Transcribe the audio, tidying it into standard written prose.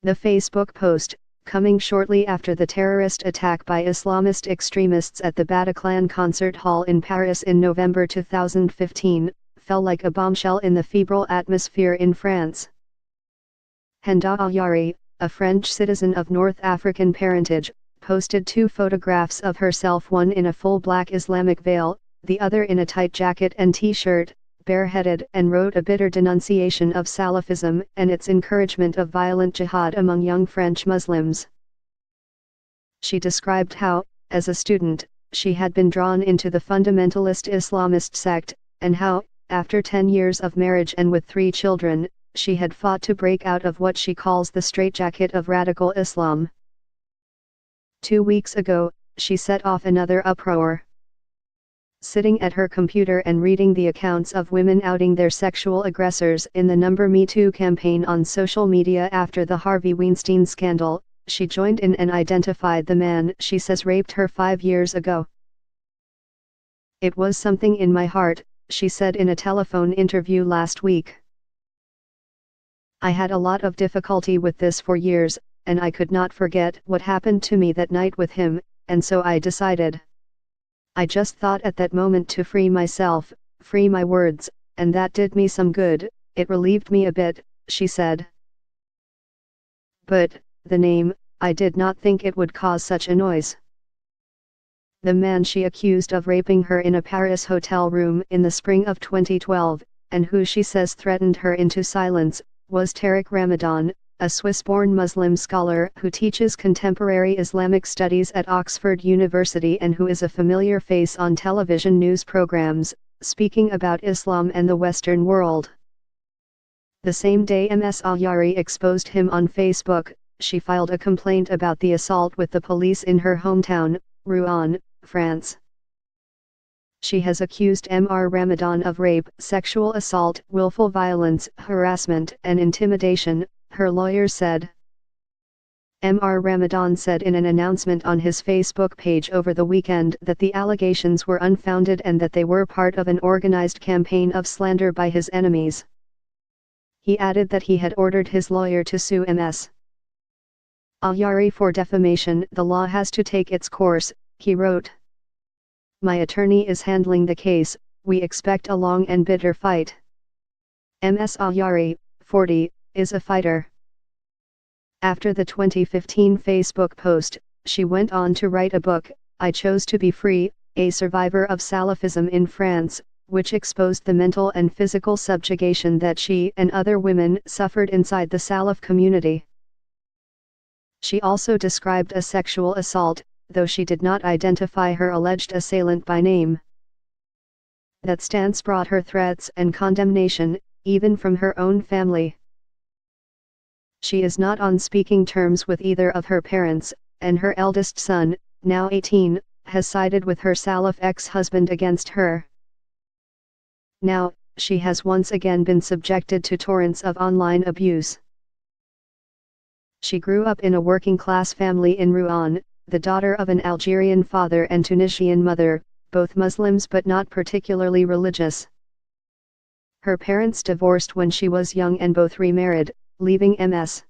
The Facebook post, coming shortly after the terrorist attack by Islamist extremists at the Bataclan Concert Hall in Paris in November 2015, fell like a bombshell in the febrile atmosphere in France. Henda Al-Yari, a French citizen of North African parentage, posted 2 photographs of herself, one in a full black Islamic veil, the other in a tight jacket and t-shirt, bareheaded, and wrote a bitter denunciation of Salafism and its encouragement of violent jihad among young French Muslims. She described how, as a student, she had been drawn into the fundamentalist Islamist sect, and how, after 10 years of marriage and with 3 children, she had fought to break out of what she calls the straitjacket of radical Islam. 2 weeks ago, she set off another uproar. Sitting at her computer and reading the accounts of women outing their sexual aggressors in the Me Too campaign on social media after the Harvey Weinstein scandal, she joined in and identified the man she says raped her 5 years ago. "It was something in my heart," she said in a telephone interview last week. "I had a lot of difficulty with this for years, and I could not forget what happened to me that night with him, and so I decided. I just thought at that moment to free myself, free my words, and that did me some good, it relieved me a bit," she said. But, the name, I did not think it would cause such a noise. The man she accused of raping her in a Paris hotel room in the spring of 2012, and who she says threatened her into silence, was Tariq Ramadan, a Swiss-born Muslim scholar who teaches contemporary Islamic studies at Oxford University and who is a familiar face on television news programs, speaking about Islam and the Western world. The same day Ms. Al-Yari exposed him on Facebook, she filed a complaint about the assault with the police in her hometown, Rouen, France. She has accused Mr. Ramadan of rape, sexual assault, willful violence, harassment, and intimidation, her lawyers said. Mr. Ramadan said in an announcement on his Facebook page over the weekend that the allegations were unfounded and that they were part of an organized campaign of slander by his enemies. He added that he had ordered his lawyer to sue Ms. Al-Yari for defamation. "The law has to take its course," he wrote. "My attorney is handling the case, we expect a long and bitter fight." Ms. Al-Yari, 40, is a fighter. After the 2015 Facebook post, she went on to write a book, I Chose to Be Free, a survivor of Salafism in France, which exposed the mental and physical subjugation that she and other women suffered inside the Salaf community. She also described a sexual assault, though she did not identify her alleged assailant by name. That stance brought her threats and condemnation, even from her own family. She is not on speaking terms with either of her parents, and her eldest son, now 18, has sided with her Salaf ex-husband against her. Now, she has once again been subjected to torrents of online abuse. She grew up in a working-class family in Rouen, the daughter of an Algerian father and Tunisian mother, both Muslims but not particularly religious. Her parents divorced when she was young and both remarried, leaving Ms.